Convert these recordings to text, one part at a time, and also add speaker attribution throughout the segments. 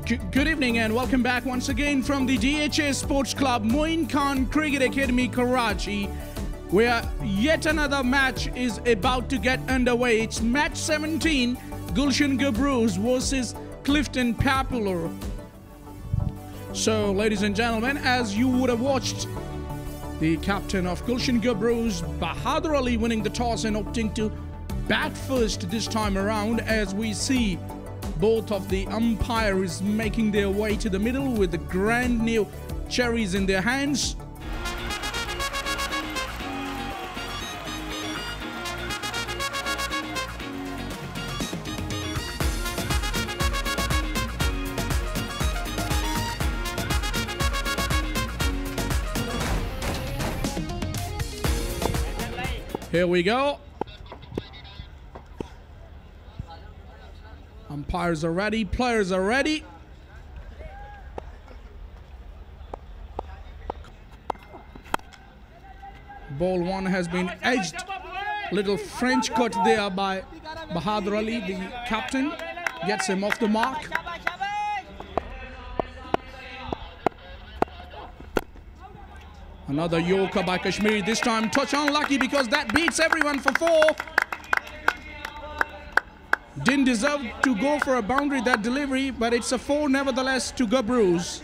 Speaker 1: Good evening and welcome back once again from the DHA Sports Club Moin Khan Cricket Academy Karachi, where yet another match is about to get underway. It's match 17, Gulshan Gabroos versus Clifton Popular. So, ladies and gentlemen, as you would have watched, the captain of Gulshan Gabroos, Bahadur Ali, winning the toss and opting to bat first this time around, as we see both of the umpires making their way to the middle with the grand new cherries in their hands. Here we go. Umpires are ready, players are ready. Ball one has been edged. Little French cut there by Bahadur Ali, the captain. Gets him off the mark. Another Yorker by Kashmiri, this time touch unlucky because that beats everyone for 4. Didn't deserve to go for a boundary, that delivery, but it's a 4 nevertheless to Gabroos.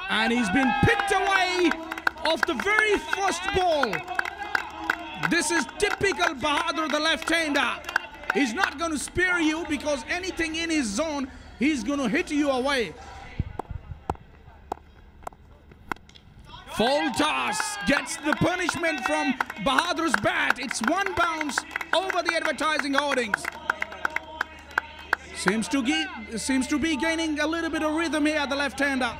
Speaker 1: And he's been picked away off the very first ball. This is typical Bahadur, the left-hander. He's not going to spare you because anything in his zone, he's going to hit you away. Full toss gets the punishment from Bahadur's bat. It's 1 bounce over the advertising hoardings. Seems to be gaining a little bit of rhythm here, the left-hander.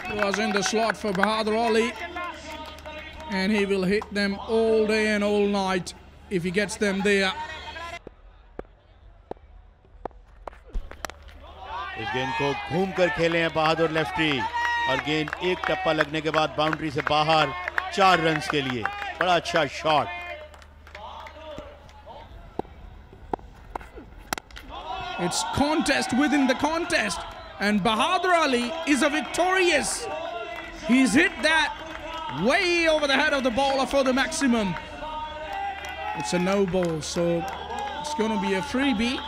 Speaker 1: It was in the slot for Bahadur Ali. And he will hit them all day and all night if he gets them there.
Speaker 2: इस गेंद को घूम कर खेले हैं बहादुर lefty और गेंद एक टप्पा लगने के बाद बाउंड्री से बाहर 4 रन्स के लिए बड़ा अच्छा shot.
Speaker 1: It's contest within the contest and Bahadur Ali is a victorious. He's hit that way over the head of the bowler for the maximum. It's a no ball, so it's going to be a freebie.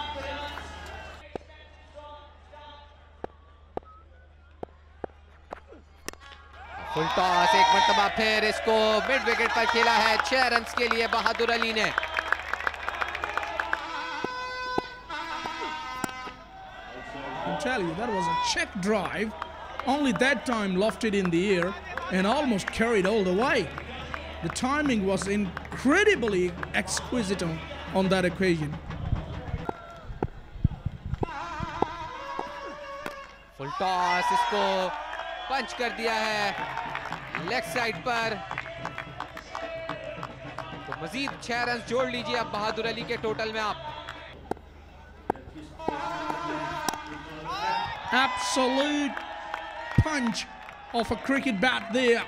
Speaker 3: Full toss एक मर्तबा फिर इसको mid wicket पर खेला है 6 runs के लिए बहादुर अली ने.
Speaker 1: I'll tell you, that was a check drive. Only that time lofted in the air and almost carried all the way. The timing was incredibly exquisite on that occasion.
Speaker 3: Full toss इसको पंच कर दिया है leg side पर. तो मजीद 6 run जोड़ लीजिए अब बहादुर अली के टोटल में आप.
Speaker 1: Absolute punch of a cricket bat there.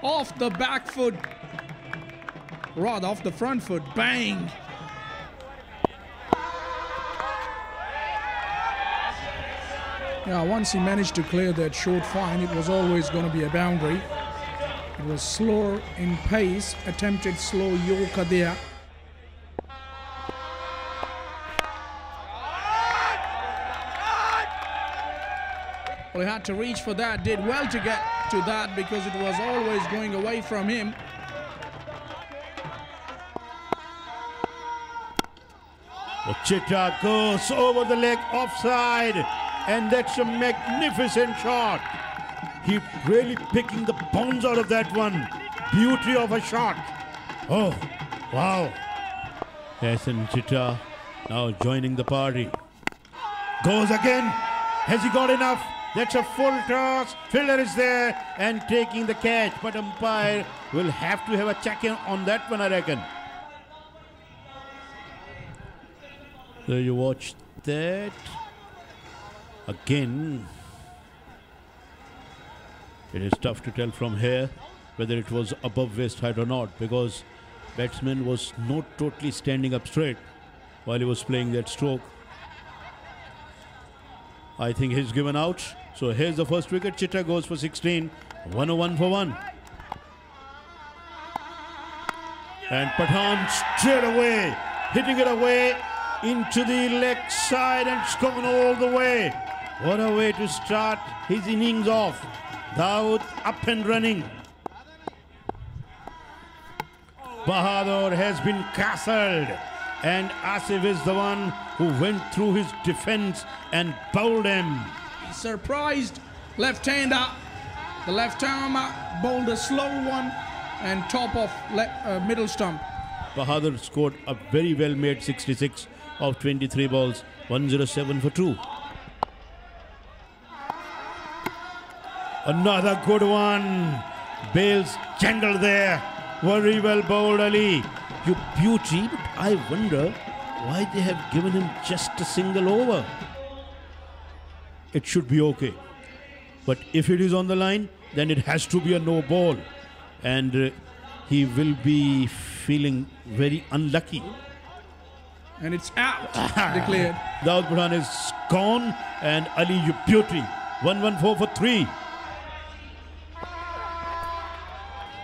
Speaker 1: Off the back foot, rather off the front foot, bang. Yeah, once he managed to clear that short fine, it was always going to be a boundary. It was slower in pace, attempted slow Yorker there. Well, he had to reach for that, did well to get to that because it was always going away from him.
Speaker 2: Chitta goes over the leg offside and that's a magnificent shot. He really picking the bounce out of that one. Beauty of a shot. Oh, wow. Yasin Chitta now joining the party. Goes again. Has he got enough? That's a full toss. Fielder is there and taking the catch. But umpire will have to have a check-in on that one, I reckon. So you watch that. Again, it is tough to tell from here whether it was above waist height or not, because batsman was not totally standing up straight while he was playing that stroke. I think he's given out. So here's the first wicket. Chitta goes for 16. 101 for 1. And Pathan straight away, hitting it away into the leg side, and it's gone all the way. What a way to start his innings off. Dawood up and running. Bahadur has been castled, and Asif is the one who went through his defense and bowled him.
Speaker 1: Surprised left-hander. The left-armer bowled a slow one and top of middle stump.
Speaker 2: Bahadur scored a very well-made 66 of 23 balls, 107 for 2. Another good one. Bales jangled there. Very well bowled, Ali. You beauty, but I wonder why they have given him just a single over. It should be okay. But if it is on the line, then it has to be a no ball. And he will be feeling very unlucky.
Speaker 1: And it's out, declared.
Speaker 2: Dawood Pathan is gone, and Ali, you beauty. 114 for 3.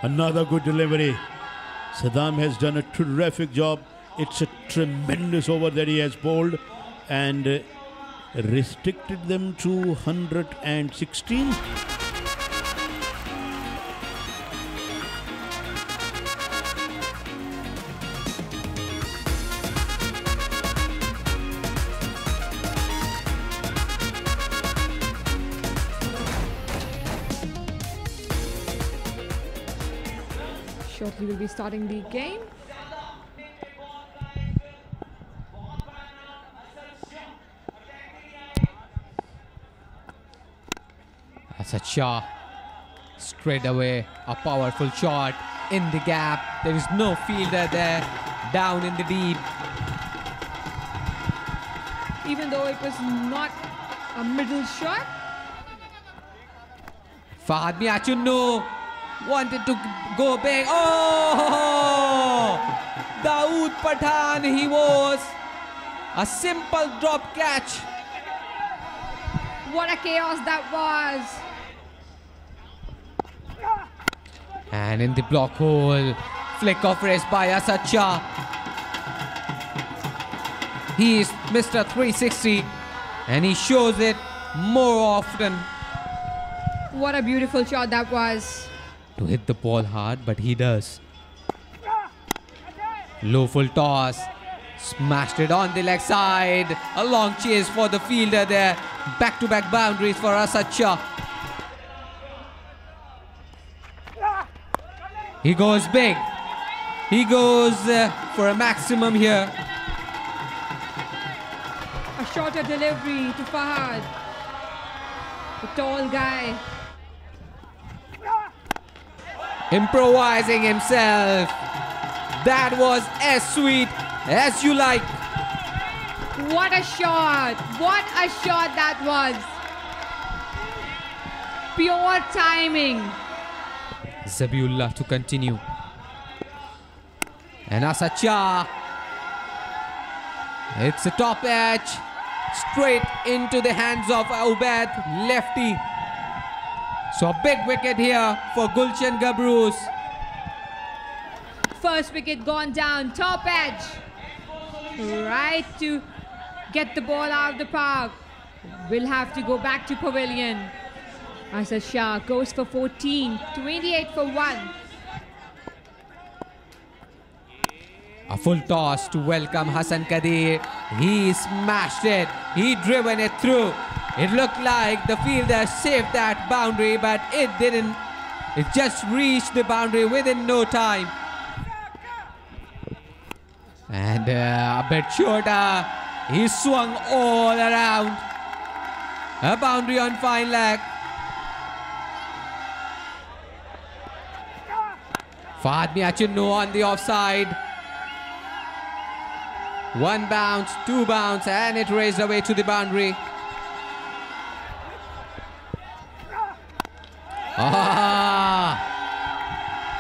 Speaker 2: Another good delivery. Saddam has done a terrific job. It's a tremendous over that he has bowled, and restricted them to 116.
Speaker 4: Shortly we'll be starting the game.
Speaker 3: Asad Shah, straight away, a powerful shot in the gap. There is no fielder there, down in the deep.
Speaker 4: Even though it was not a middle shot.
Speaker 3: Fahad Miachunnu wanted to go big. Oh! Dawood Pathan, he was a simple drop catch.
Speaker 4: What a chaos that was.
Speaker 3: And in the block hole, flick of wrist by Asad Shah. He is Mr. 360, and he shows it more often.
Speaker 4: What a beautiful shot that was.
Speaker 3: To hit the ball hard, but he does. Low full toss, smashed it on the leg side. A long chase for the fielder there. Back-to-back boundaries for Asad Shah. He goes big. He goes for a maximum here.
Speaker 4: A shorter delivery to Fahad. The tall guy.
Speaker 3: Improvising himself. That was as sweet as you like.
Speaker 4: What a shot. What a shot that was. Pure timing.
Speaker 3: Zabiullah to continue. And Asad Shah. It's a top edge. Straight into the hands of Ubaid, lefty. So a big wicket here for Gulshan Gabroos.
Speaker 4: First wicket gone down, top edge. Right to get the ball out of the park. We'll have to go back to pavilion. Asad Shah goes for 14, 28 for 1.
Speaker 3: A full toss to welcome Hassan Qadir. He smashed it. He driven it through. It looked like the fielder saved that boundary, but it didn't. It just reached the boundary within no time. And a bit shorter. He swung all around. A boundary on fine leg. Fahad Miachunnu on the offside. One bounce, two bounce, and it raced away to the boundary.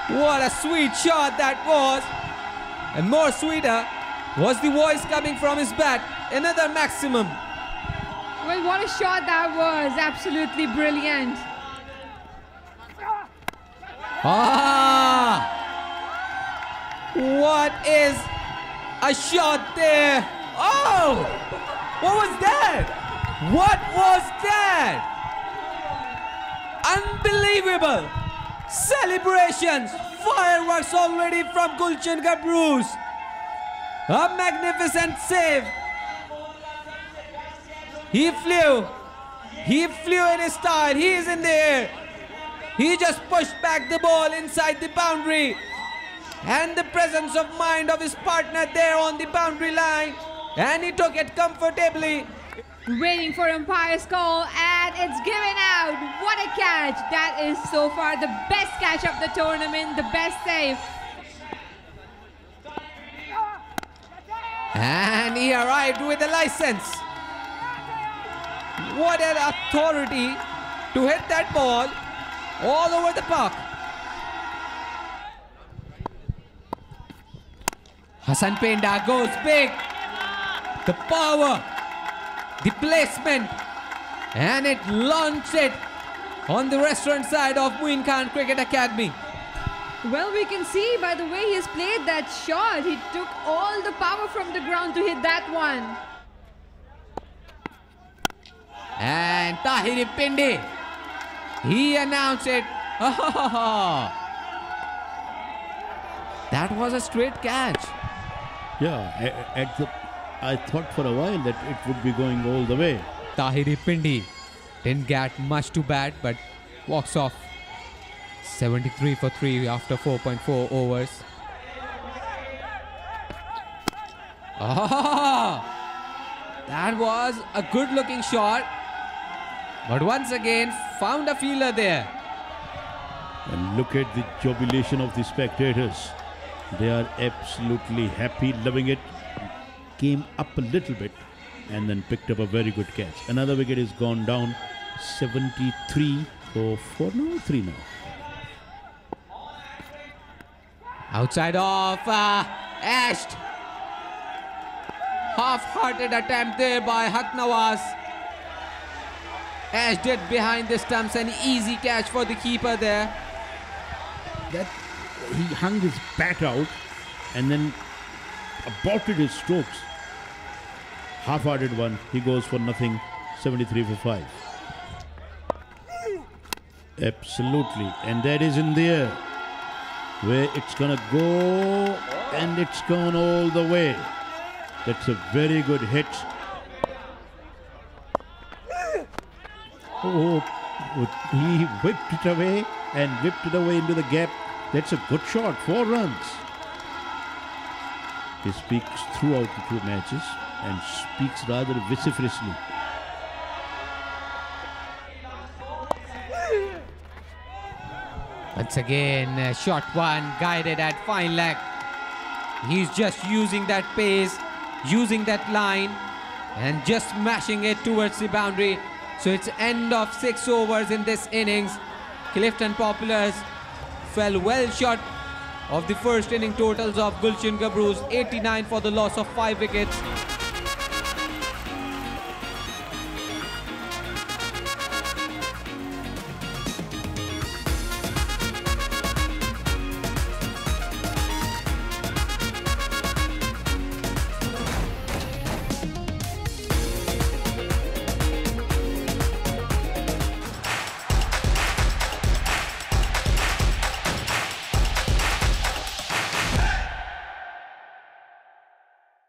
Speaker 3: What a sweet shot that was. And more sweeter was the voice coming from his bat. Another maximum.
Speaker 4: Well, what a shot that was. Absolutely brilliant.
Speaker 3: What is a shot there? Oh! What was that? What was that? Unbelievable! Celebrations! Fireworks already from Gulshan Gabroos. A magnificent save. He flew in his style, he is in the air. He just pushed back the ball inside the boundary. And the presence of mind of his partner there on the boundary line. And he took it comfortably.
Speaker 4: Waiting for umpire's call, and it's given out. What a catch. That is so far the best catch of the tournament, the best save.
Speaker 3: And he arrived with a license. What an authority to hit that ball all over the park. Hassan Penda goes big. The power, the placement, and it launched it on the restaurant side of Moin Khan Cricket Academy.
Speaker 4: Well, we can see by the way he's played that shot, he took all the power from the ground to hit that one.
Speaker 3: And Tahir Pindi, he announced it. That was a straight catch.
Speaker 2: Yeah, I thought for a while that it would be going all the way.
Speaker 3: Tahir Pindi didn't get much to bat, but walks off 73 for 3 after 4.4 overs. That was a good looking shot, but once again found a fielder there.
Speaker 2: And look at the jubilation of the spectators. They are absolutely happy, loving it. Came up a little bit and then picked up a very good catch. Another wicket is gone down. 73 for 4 now, 3 now.
Speaker 3: Outside of Ashed. Half-hearted attempt there by Haq Nawaz. Ash did behind the stumps, an easy catch for the keeper there.
Speaker 2: That he hung his bat out and then aborted his strokes. Half-hearted one. He goes for nothing. 73 for 5. Absolutely. And that is in the air. Where it's gonna go, and it's gone all the way. That's a very good hit. Oh, he whipped it away and whipped it away into the gap. That's a good shot. 4 runs. He speaks throughout the 2 matches and speaks rather vociferously.
Speaker 3: Once again, shot one, guided at fine leg. He's just using that pace, using that line, and just smashing it towards the boundary. So it's end of 6 overs in this innings. Clifton Populars fell well short of the first inning totals of Gulshan Gabroos, 89 for the loss of 5 wickets.